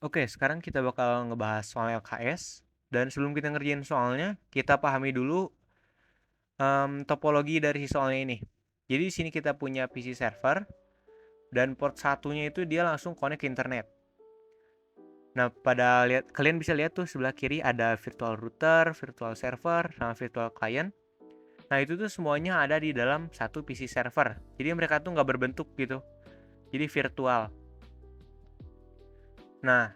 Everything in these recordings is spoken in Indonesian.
Oke, sekarang kita bakal ngebahas soal LKS. Dan sebelum kita ngerjain soalnya, kita pahami dulu topologi dari si soalnya ini. Jadi di sini kita punya PC server dan port satunya itu dia langsung connect ke internet. Nah, kalian bisa lihat tuh sebelah kiri ada virtual router, virtual server, sama virtual client. Nah, itu tuh semuanya ada di dalam satu PC server. Jadi mereka tuh nggak berbentuk gitu. Jadi virtual. Nah,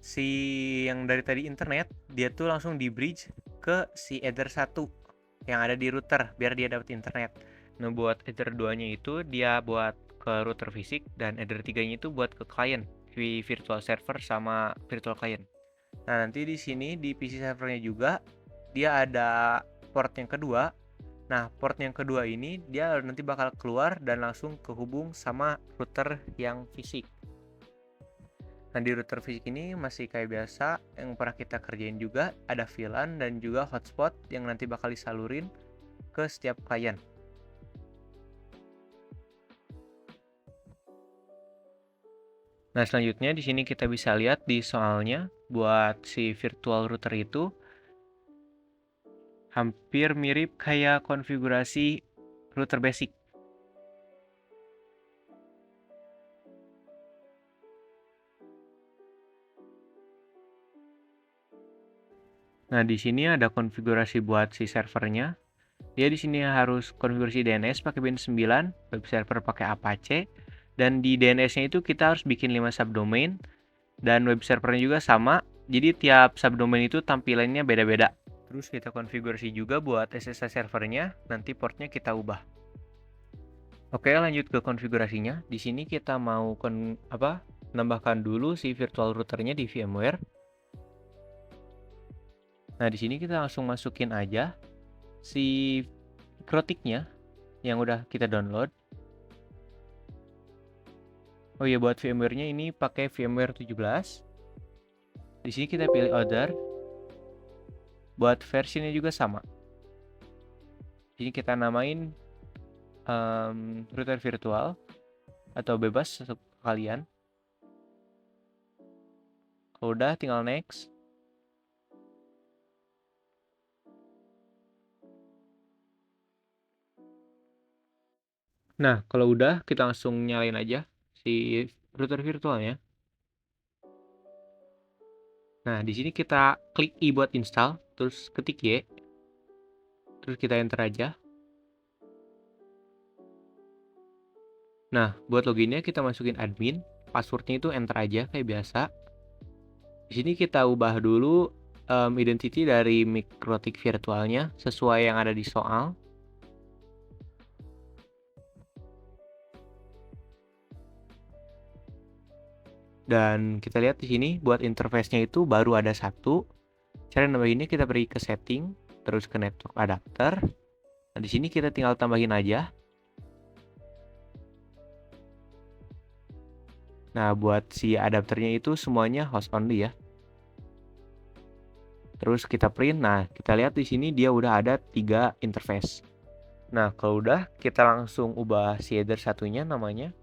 si yang dari tadi internet dia tuh langsung di bridge ke si Ether 1 yang ada di router biar dia dapat internet. Nah, buat Ether 2-nya itu dia buat ke router fisik dan Ether 3-nya itu buat ke client, di virtual server sama virtual client. Nah, nanti di sini di PC servernya juga dia ada port yang kedua. Nah, port yang kedua ini dia nanti bakal keluar dan langsung kehubung sama router yang fisik. Nah, di router fisik ini masih kayak biasa yang pernah kita kerjain juga, ada VLAN dan juga hotspot yang nanti bakal disalurin ke setiap klien. Nah, selanjutnya di sini kita bisa lihat di soalnya buat si virtual router itu hampir mirip kayak konfigurasi router basic. Nah, di sini ada konfigurasi buat si servernya. Dia di sini harus konfigurasi DNS pakai Win 9, web server pakai Apache, dan di DNS-nya itu kita harus bikin 5 subdomain, dan web servernya juga sama. Jadi tiap subdomain itu tampilannya beda-beda. Terus kita konfigurasi juga buat SSH servernya, nanti portnya kita ubah. Oke, lanjut ke konfigurasinya. Di sini kita mau nambahkan dulu si virtual routernya di VMware. Nah, di sini kita langsung masukin aja si Krotiknya yang udah kita download. Oh iya, buat VMware-nya ini pakai VMware 17. Di sini kita pilih order. Buat versinya juga sama. Di sini kita namain router virtual atau bebas kalian. Kalau udah tinggal next. Nah, kalau udah kita langsung nyalain aja si router virtualnya. Nah, di sini kita klik I buat install, terus ketik Y, terus kita enter aja. Nah, buat loginnya kita masukin admin, passwordnya itu enter aja kayak biasa. Di sini kita ubah dulu identity dari Mikrotik virtualnya sesuai yang ada di soal. Dan kita lihat di sini buat interface-nya itu baru ada satu. Cara nambahinnya kita pergi ke setting, terus ke network adapter. Nah, di sini kita tinggal tambahin aja. Nah, buat si adapternya itu semuanya host only ya. Terus kita print. Nah, kita lihat di sini dia udah ada 3 interface. Nah, kalau udah kita langsung ubah si header satunya namanya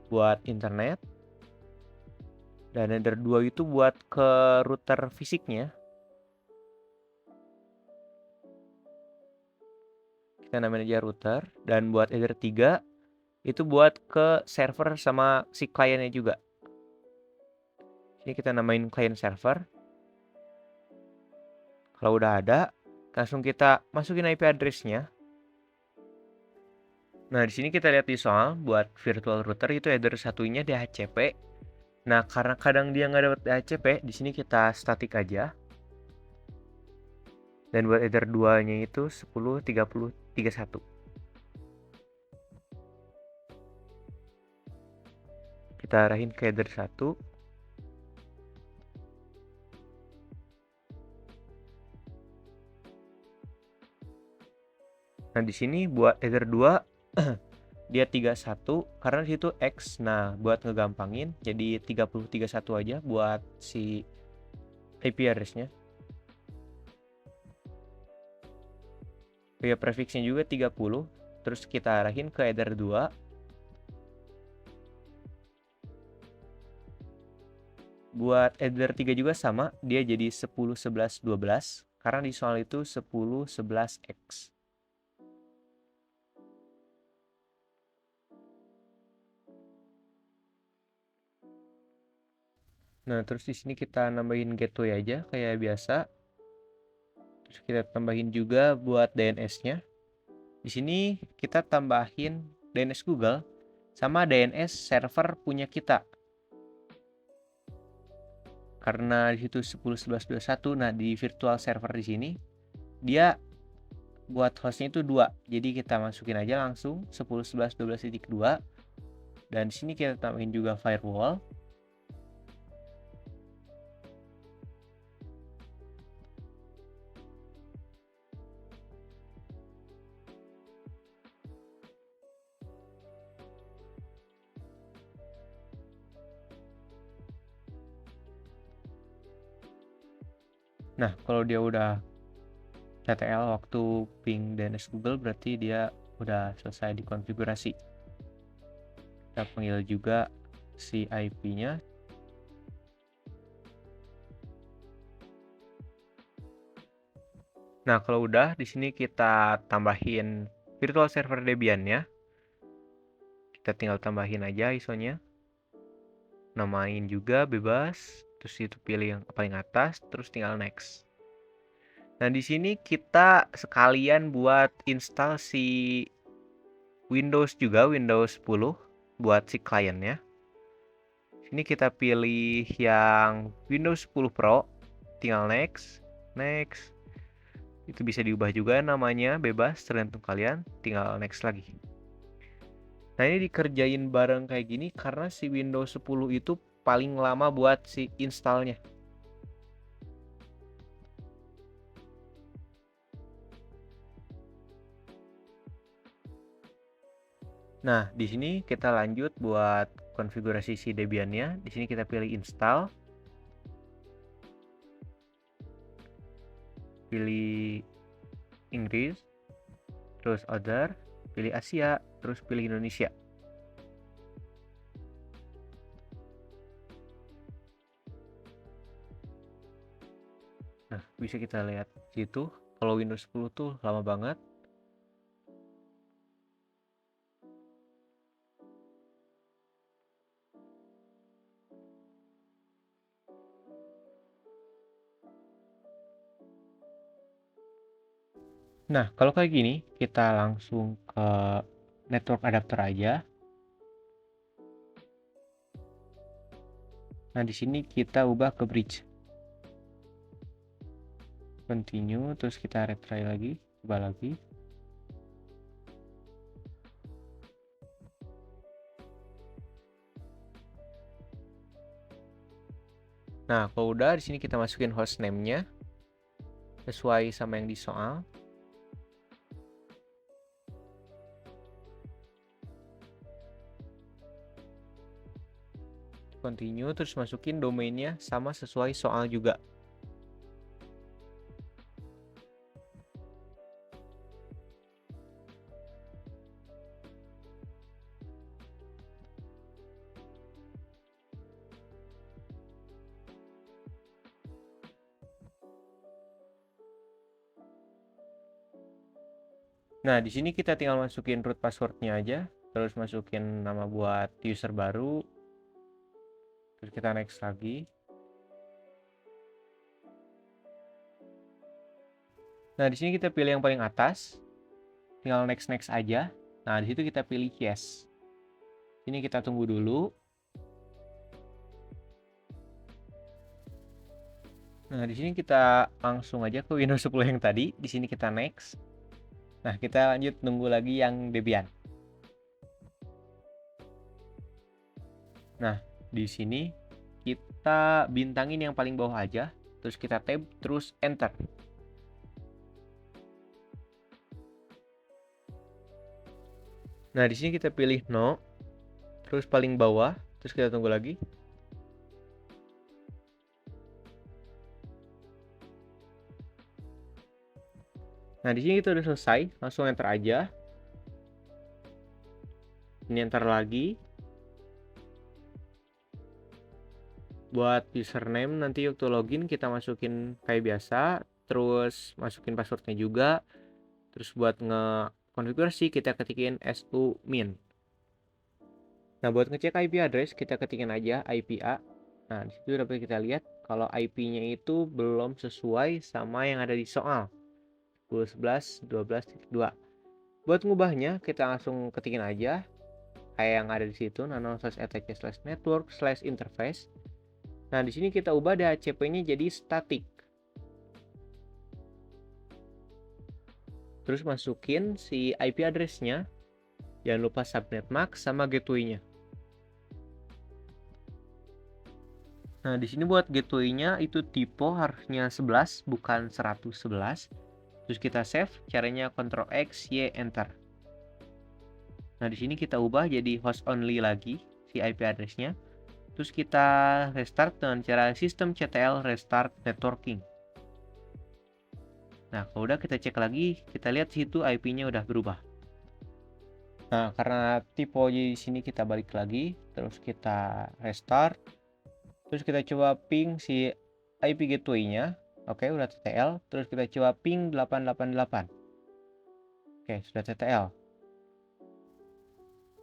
buat internet. Dan header 2 itu buat ke router fisiknya. Kita namain aja router. Dan buat header 3 itu buat ke server sama si kliennya juga. Ini kita namain client server. Kalau udah ada, langsung kita masukin IP address-nya. Nah, di sini kita lihat di soal buat virtual router itu header satunya DHCP. Nah, karena kadang dia nggak dapat DHCP, di sini kita static aja. Dan buat header 2-nya itu 10.30.31. Kita arahin ke header 1. Nah, di sini buat header 2 dia 31 karena di situ X. Nah, buat ngegampangin jadi 30.31 aja buat si IP address-nya. Ya, prefixnya juga 30. Terus kita arahin ke header 2. Buat Ether 3 juga sama, dia jadi 10, 11, 12 karena di soal itu 10, 11x. Nah, terus di sini kita nambahin gateway aja kayak biasa. Terus kita tambahin juga buat DNS-nya. Di sini kita tambahin DNS Google sama DNS server punya kita. Karena di situ 10, 11, 21. Nah, di virtual server di sini dia buat hostnya itu 2. Jadi kita masukin aja langsung 10, 11, 12.2. Dan di sini kita tambahin juga firewall. Nah, kalau dia udah TTL waktu ping DNS Google, berarti dia udah selesai dikonfigurasi. Kita panggil juga si IP-nya. Nah, kalau udah di sini kita tambahin virtual server Debian-nya. Kita tinggal tambahin aja ISO-nya. Namain juga bebas, terus itu pilih yang paling atas, terus tinggal next. Nah, di sini kita sekalian buat install si Windows juga, Windows 10 buat si kliennya. Sini kita pilih yang Windows 10 Pro, tinggal next, next. Itu bisa diubah juga namanya, bebas tergantung kalian, tinggal next lagi. Nah, ini dikerjain bareng kayak gini karena si Windows 10 itu paling lama buat si installnya. Nah, di sini kita lanjut buat konfigurasi si Debian-nya. Di sini kita pilih install. Pilih Inggris, terus other, pilih Asia, terus pilih Indonesia. Nah, bisa kita lihat situ kalau Windows 10 tuh lama banget. Nah, kalau kayak gini, kita langsung ke network adapter aja. Nah, di sini kita ubah ke bridge. Continue, terus kita retry lagi, coba lagi. Nah, kalau udah di sini kita masukin hostname-nya sesuai sama yang di soal. Continue, terus masukin domainnya sama sesuai soal juga. Nah, di sini kita tinggal masukin root passwordnya aja, terus masukin nama buat user baru, terus kita next lagi. Nah, di sini kita pilih yang paling atas, tinggal next next aja. Nah, di situ kita pilih yes. Ini kita tunggu dulu. Nah, di sini kita langsung aja ke Windows 10 yang tadi. Di sini kita next. Nah, kita lanjut nunggu lagi yang Debian. Nah, di sini kita bintangin yang paling bawah aja, terus kita tab, terus enter. Nah, di sini kita pilih no, terus paling bawah, terus kita tunggu lagi. Nah, di sini kita udah selesai, langsung enter aja. Ini enter lagi. Buat username nanti waktu login kita masukin kayak biasa, terus masukin passwordnya juga. Terus buat nge-konfigurasi kita ketikin sumin. Nah, buat ngecek IP address kita ketikin aja IPA. Nah, disitu dapat kita lihat kalau IP-nya itu belum sesuai sama yang ada di soal 10.11.12.2. Buat ngubahnya kita langsung ketikin aja kayak yang ada di situ nano/etc/network/interface. Nah, di sini kita ubah DHCP-nya jadi static. Terus masukin si IP address-nya. Jangan lupa subnet max sama gateway-nya. Nah, di sini buat gateway-nya itu tipe harusnya 11 bukan 111. Terus kita save, caranya Ctrl X, Y, Enter. Nah, di sini kita ubah jadi host only lagi si IP address-nya. Terus kita restart dengan cara systemctl restart networking. Nah, kalau udah kita cek lagi, kita lihat situ IP-nya udah berubah. Nah, karena tipe di sini kita balik lagi, terus kita restart. Terus kita coba ping si IP gateway-nya. Oke, udah TTL. Terus kita coba ping 888. Oke, sudah TTL.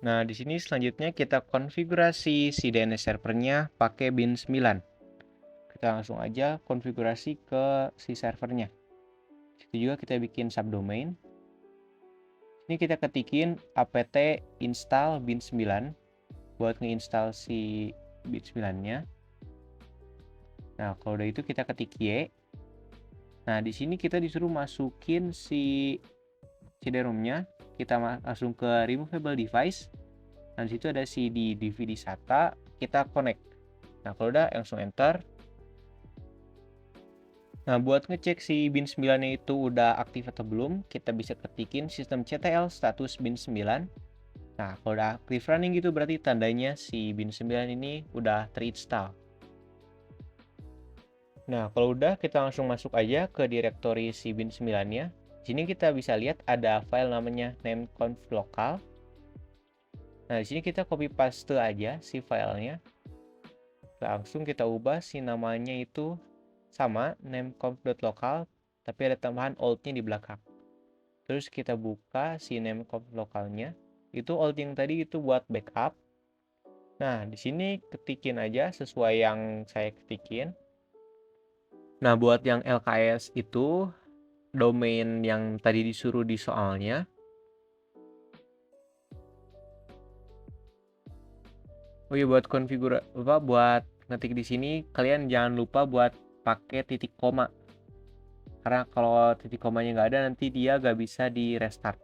Nah, di sini selanjutnya kita konfigurasi si DNS servernya pakai bin 9. Kita langsung aja konfigurasi ke si servernya. Situ juga kita bikin subdomain. Ini kita ketikin apt install bin 9 buat ngeinstall si bin 9-nya. Nah, kalau udah itu kita ketik Y. Nah, di sini kita disuruh masukin si CD-ROM-nya. Kita langsung ke removable device. Nah, di situ ada CD DVD SATA, kita connect. Nah, kalau udah langsung enter. Nah, buat ngecek si bin 9-nya itu udah aktif atau belum, kita bisa ketikin systemctl status bin 9. Nah, kalau udah aktif running gitu berarti tandanya si bin 9 ini udah terinstall. Nah, kalau udah kita langsung masuk aja ke direktori si bin 9-nya. Di sini kita bisa lihat ada file namanya nameconf local. Nah, di sini kita copy paste aja si filenya. Langsung kita ubah si namanya itu sama nameconf.local, tapi ada tambahan old-nya di belakang. Terus kita buka si nameconf lokalnya. Itu old yang tadi itu buat backup. Nah, di sini ketikin aja sesuai yang saya ketikin. Nah, buat yang LKS itu domain yang tadi disuruh di soalnya. Oh iya, buat buat ngetik di sini kalian jangan lupa buat pakai titik koma. Karena kalau titik komanya nggak ada nanti dia nggak bisa di restart.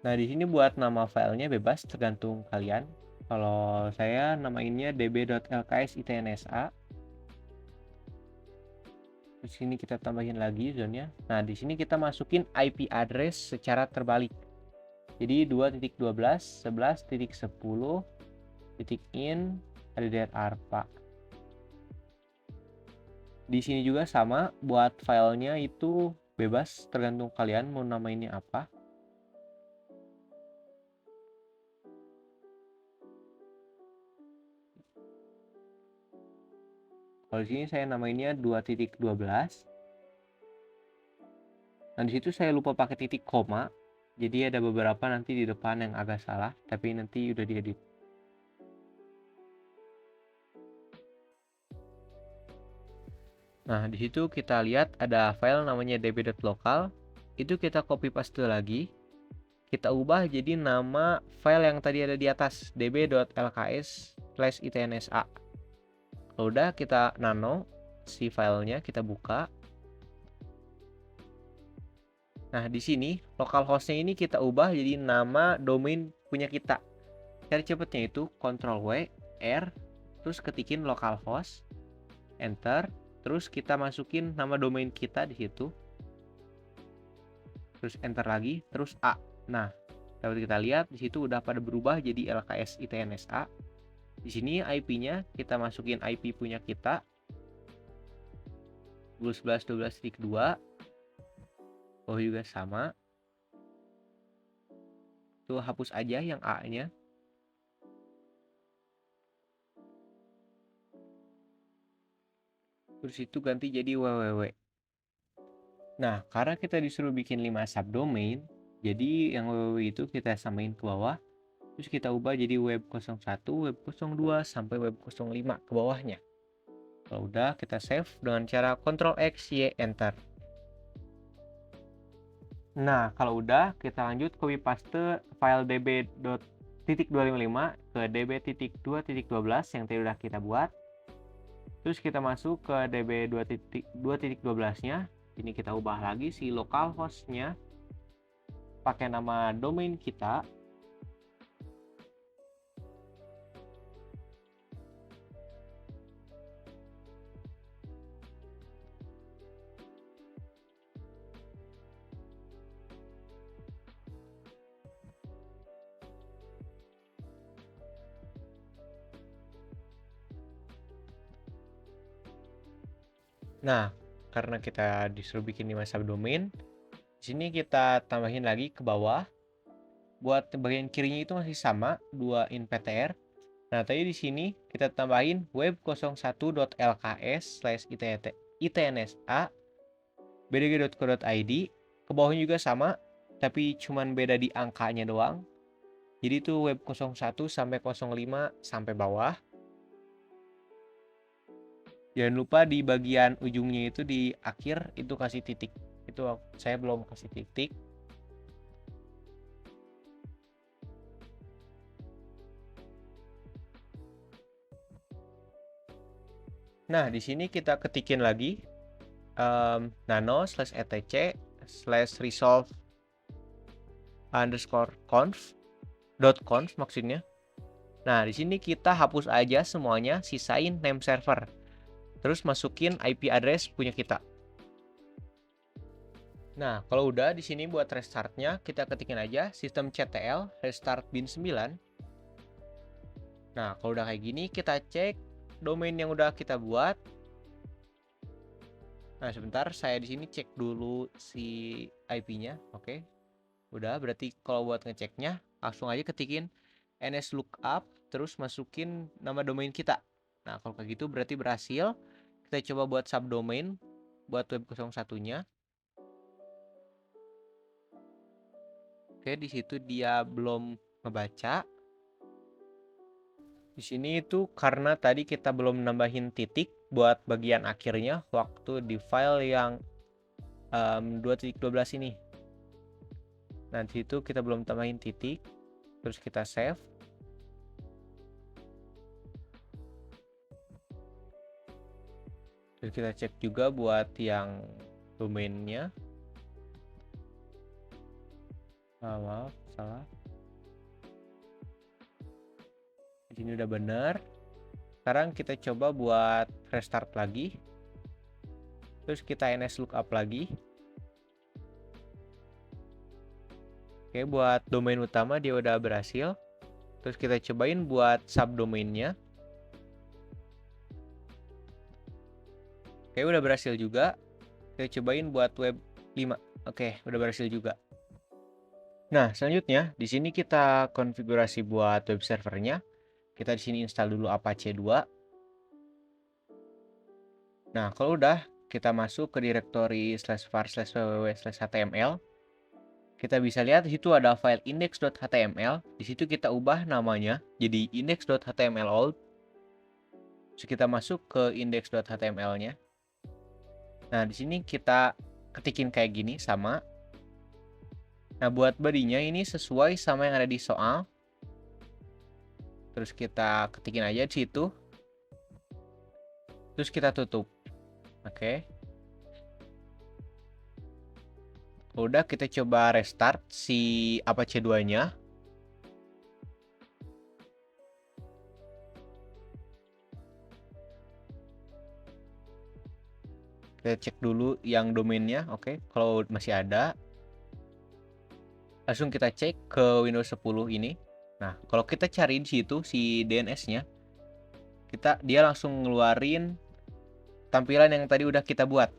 Nah, di sini buat nama filenya bebas tergantung kalian. Kalau saya namainnya db.lksitnsa. Di sini kita tambahin lagi zonnya. Nah, di sini kita masukin IP address secara terbalik. Jadi 2.12.11.10.in ARPA. Di sini juga sama, buat filenya itu bebas tergantung kalian mau namainnya apa. Kalau di sini saya namainnya 2.12. Nah, di situ saya lupa pakai titik koma. Jadi ada beberapa nanti di depan yang agak salah, tapi nanti udah diedit. Nah, di situ kita lihat ada file namanya db.local. Itu kita copy paste lagi. Kita ubah jadi nama file yang tadi ada di atas, db.lks/itnsa. Kalau udah kita nano si filenya, kita buka. Nah, di sini localhostnya ini kita ubah jadi nama domain punya kita. Cara cepatnya itu Ctrl W, R, terus ketikin localhost, enter, terus kita masukin nama domain kita di situ. Terus enter lagi, terus A. Nah, dapat kita lihat di situ udah pada berubah jadi LKS ITNSA. Di sini IP-nya kita masukin IP punya kita 11.12.2. bawah juga sama. Tuh hapus aja yang A-nya. Terus itu ganti jadi www. Nah, karena kita disuruh bikin 5 subdomain, jadi yang www itu kita samain ke bawah. Terus kita ubah jadi web 01, web 02 sampai web 05 ke bawahnya. Kalau udah, kita save dengan cara Ctrl X Y enter. Nah, kalau udah, kita lanjut copy paste file db.255 ke db.2.12 yang tadi udah kita buat. Terus kita masuk ke db2.2.12-nya. Ini kita ubah lagi si localhost-nya pakai nama domain kita. Nah, karena kita disuruh bikin 5 subdomain, di sini kita tambahin lagi ke bawah. Buat bagian kirinya itu masih sama, 2 in ptr. Nah, tadi di sini kita tambahin web01.lks/itnsa bdg.co.id. Ke bawahnya juga sama, tapi cuman beda di angkanya doang. Jadi itu web 01 sampai 05 sampai bawah. Jangan lupa di bagian ujungnya itu di akhir itu kasih titik. Itu saya belum kasih titik. Nah, di sini kita ketikin lagi nano/etc/resolve_conf maksudnya. Nah, di sini kita hapus aja semuanya, sisain name server. Terus masukin IP address punya kita. Nah, kalau udah di sini buat restartnya kita ketikin aja systemctl restart bin 9. Nah, kalau udah kayak gini kita cek domain yang udah kita buat. Nah, sebentar saya di sini cek dulu si IP-nya. Oke. Udah, berarti kalau buat ngeceknya langsung aja ketikin nslookup terus masukin nama domain kita. Nah, kalau kayak gitu berarti berhasil. Kita coba buat subdomain buat web 01-nya. Oke, di situ dia belum ngebaca. Di sini itu karena tadi kita belum nambahin titik buat bagian akhirnya waktu di file yang 2.12 ini. Nah, di situ kita belum tambahin titik. Terus kita save. Terus kita cek juga buat yang domainnya. Maaf, salah. Ini udah bener. Sekarang kita coba buat restart lagi. Terus kita nslookup lagi. Oke, buat domain utama dia udah berhasil. Terus kita cobain buat subdomainnya. Oke, udah berhasil juga. Kita cobain buat web 5. Oke, udah berhasil juga. Nah, selanjutnya di sini kita konfigurasi buat web servernya. Kita di sini install dulu Apache 2. Nah, kalau udah kita masuk ke directory /var/www/html. Kita bisa lihat di situ ada file index.html. Di situ kita ubah namanya jadi index.html. Terus kita masuk ke index.html-nya. Nah, di sini kita ketikin kayak gini sama. Nah, buat bodinya ini sesuai sama yang ada di soal. Terus kita ketikin aja di situ. Terus kita tutup. Oke. Udah, kita coba restart si Apache 2-nya. Kita cek dulu yang domainnya. Oke, kalau masih ada, langsung kita cek ke Windows 10 ini. Nah, kalau kita cari di situ si DNS-nya, dia langsung ngeluarin tampilan yang tadi udah kita buat.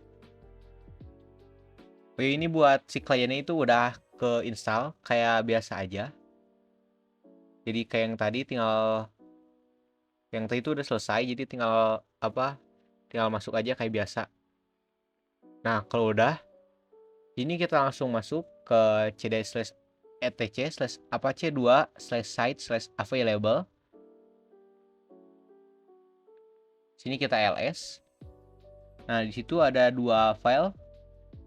Oh, ini buat si kliennya itu udah ke install kayak biasa aja. Jadi kayak yang tadi itu udah selesai, jadi tinggal apa? Tinggal masuk aja kayak biasa. Nah, kalau udah, ini kita langsung masuk ke cd/etc/apache2/site/available. Sini kita ls. Nah, di situ ada dua file.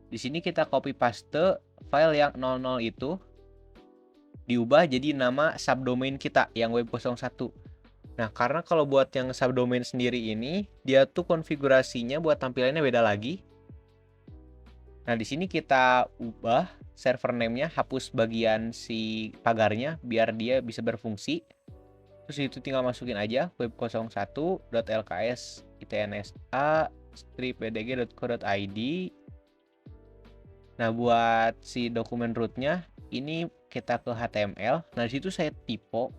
Di sini kita copy paste file yang 00 itu, diubah jadi nama subdomain kita yang web01. Nah, karena kalau buat yang subdomain sendiri ini, dia tuh konfigurasinya buat tampilannya beda lagi. Nah, di sini kita ubah server name-nya, hapus bagian si pagarnya biar dia bisa berfungsi. Terus itu tinggal masukin aja web01.lks itnsa -pdg.co.id. Nah, buat si dokumen rootnya ini kita ke HTML. Nah, di situ saya typo.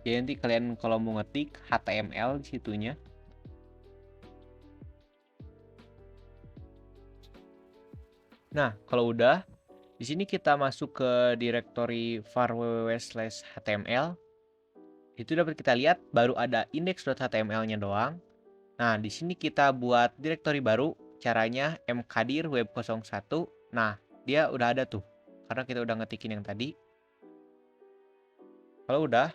Jadi nanti kalian kalau mau ngetik HTML di situnya. Nah, kalau udah, di sini kita masuk ke directory var www/html. Itu dapat kita lihat baru ada index.html-nya doang. Nah, di sini kita buat directory baru, caranya mkdir web01. Nah, dia udah ada tuh. Karena kita udah ngetikin yang tadi. Kalau udah,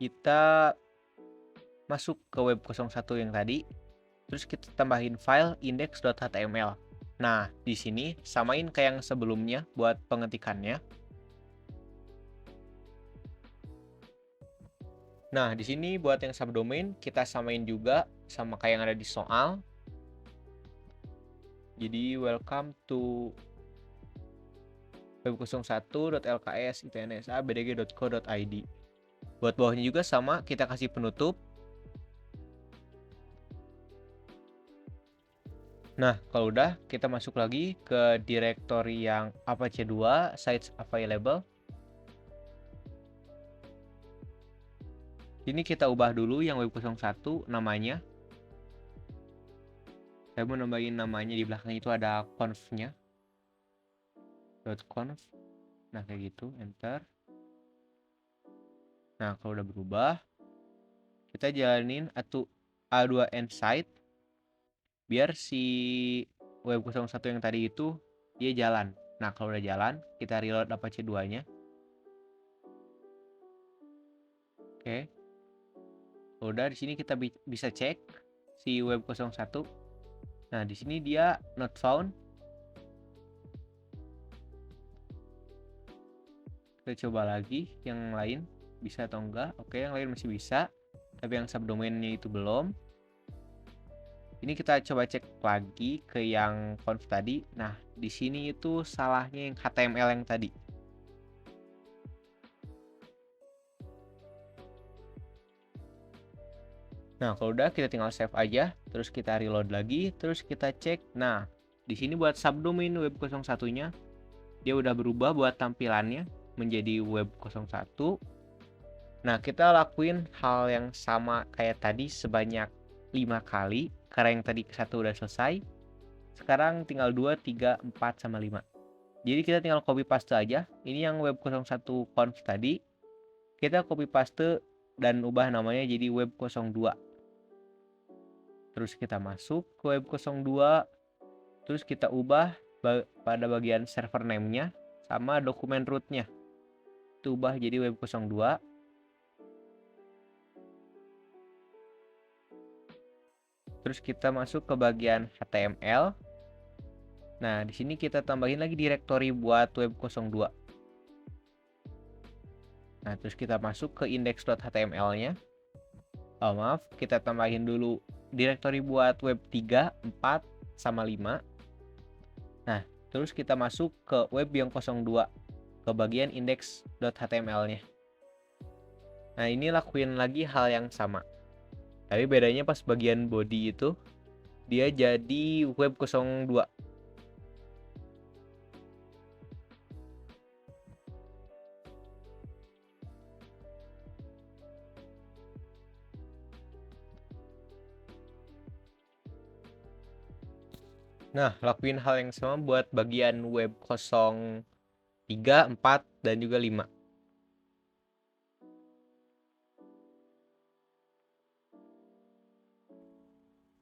kita masuk ke web01 yang tadi. Terus kita tambahin file index.html. Nah, di sini samain kayak yang sebelumnya buat pengetikannya. Nah, di sini buat yang subdomain kita samain juga sama kayak yang ada di soal. Jadi welcome to web01.lks itnsa bdg.co.id. Buat bawahnya juga sama, kita kasih penutup. Nah, kalau udah, kita masuk lagi ke directory yang apache2 sites available. Ini kita ubah dulu yang web01 namanya. Saya mau nambahin namanya, di belakang itu ada conf-nya. .conf. Nah, kayak gitu, enter. Nah, kalau udah berubah, kita jalanin A2N site biar si web01 yang tadi itu dia jalan. Nah, kalau udah jalan, kita reload Apache 2-nya. Oke. Udah, di sini kita bisa cek si web01. Nah, di sini dia not found. Kita coba lagi yang lain bisa atau enggak. Oke, yang lain masih bisa, tapi yang subdomainnya itu belum. Ini kita coba cek lagi ke yang conf tadi. Nah, di sini itu salahnya yang HTML yang tadi. Nah, kalau udah kita tinggal save aja, terus kita reload lagi, terus kita cek. Nah, di sini buat subdomain web01-nya dia udah berubah buat tampilannya menjadi web01. Nah, kita lakuin hal yang sama kayak tadi sebanyak 5 kali, karena yang tadi satu udah selesai. Sekarang tinggal 2, 3, 4, sama 5. Jadi kita tinggal copy paste aja. Ini yang web01 conf tadi. Kita copy paste dan ubah namanya jadi web02. Terus kita masuk ke web02. Terus kita ubah pada bagian server name-nya sama dokumen root-nya. Itu ubah jadi web02. Terus kita masuk ke bagian HTML. Nah, di sini kita tambahin lagi directory buat web02. Nah, terus kita masuk ke index.html-nya. Oh, maaf, kita tambahin dulu directory buat web 3, 4, sama 5. Nah, terus kita masuk ke web yang 02, ke bagian index.html-nya. Nah, ini lakuin lagi hal yang sama. Tapi bedanya pas bagian body itu, dia jadi web 02. Nah, lakuin hal yang sama buat bagian web 03, 4, dan juga 5.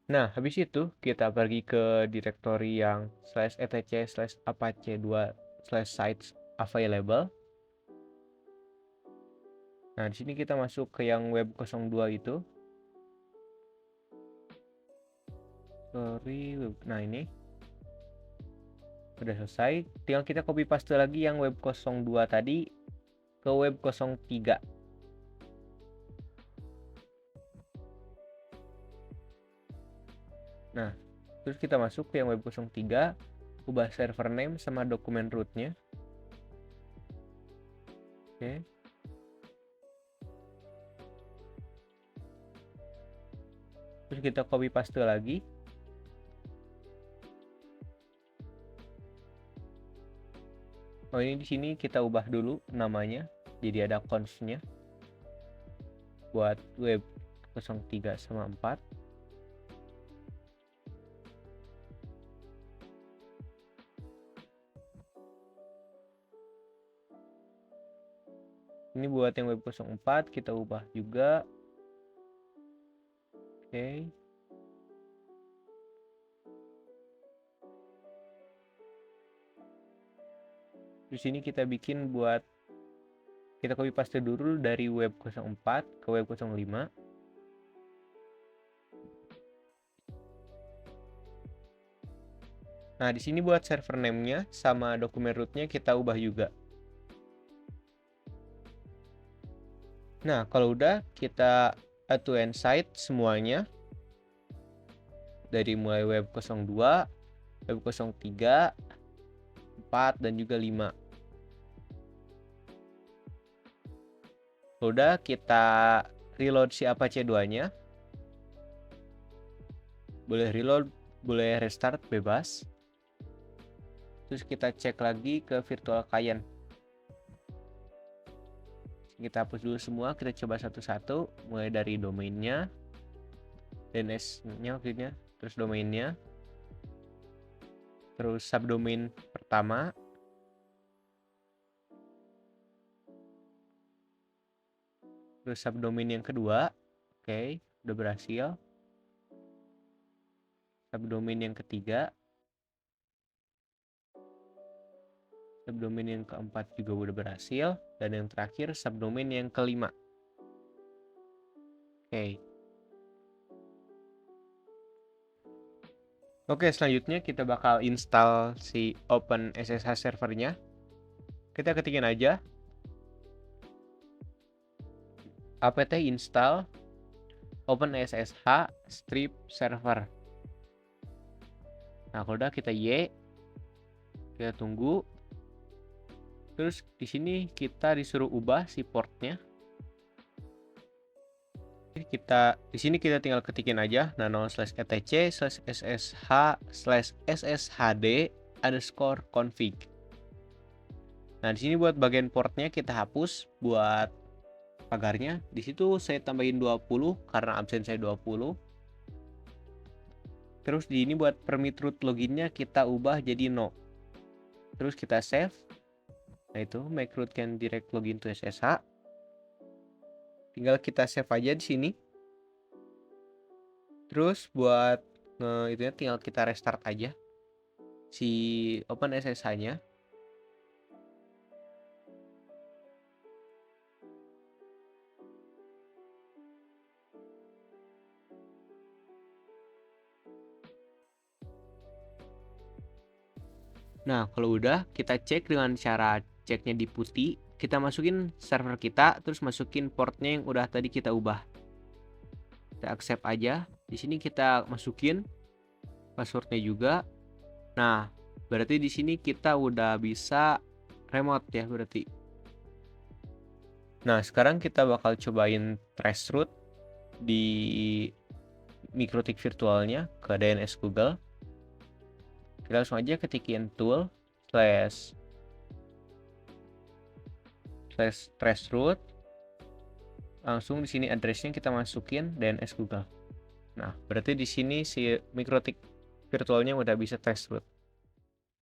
Nah, habis itu kita pergi ke direktori yang /etc/apache2/sites available. Nah, di sini kita masuk ke yang web 02 itu. Nah ini udah selesai. Tinggal kita copy paste lagi yang web 02 tadi ke web 03. Nah, terus kita masuk ke yang web 03, ubah server name sama dokumen rootnya. Oke. Terus kita copy paste lagi. Oh, ini di sini kita ubah dulu namanya jadi ada const-nya buat web 03 sama 4. Ini buat yang web 04 kita ubah juga. Oke. Di sini kita bikin buat kita copy paste dulu dari web 04 ke web 05. Nah, di sini buat server name-nya sama dokumen root-nya kita ubah juga. Nah, kalau udah kita add to end site semuanya dari mulai web 02, web 03, 4, dan juga 5. Udah kita reload si Apache 2-nya. Boleh reload, boleh restart, bebas. Terus kita cek lagi ke virtual client. Kita hapus dulu semua, kita coba satu-satu, mulai dari domainnya, DNS-nya maksudnya, terus domainnya, terus subdomain pertama, terus subdomain yang kedua. Oke, udah berhasil. Subdomain yang ketiga, subdomain yang keempat juga udah berhasil, dan yang terakhir subdomain yang kelima. Oke, selanjutnya kita bakal install si OpenSSH servernya. Kita ketikin aja apt install OpenSSH strip server. Nah, kalau udah kita kita tunggu. Terus di sini kita disuruh ubah si portnya. Di sini kita tinggal ketikin aja nano/etc/ssh/sshd_config. Nah, di sini buat bagian portnya kita hapus buat pagarnya. Di situ saya tambahin 20 karena absen saya 20. Terus di ini buat permit root loginnya kita ubah jadi no. Terus kita save. Nah, itu make root can direct login to SSH. Tinggal kita save aja di sini. Terus buat itunya tinggal kita restart aja si OpenSSH-nya. Nah, kalau udah kita cek dengan cara ceknya di putih, kita masukin server kita, terus masukin portnya yang udah tadi kita ubah. Kita accept aja. Di sini kita masukin passwordnya juga. Nah, berarti di sini kita udah bisa remote ya berarti. Nah, sekarang kita bakal cobain traceroute di MikroTik virtualnya ke DNS Google. Kita langsung aja ketikin tool /traceroute. Langsung di sini addressnya kita masukin DNS Google. Nah, berarti di sini si MikroTik virtualnya udah bisa test root.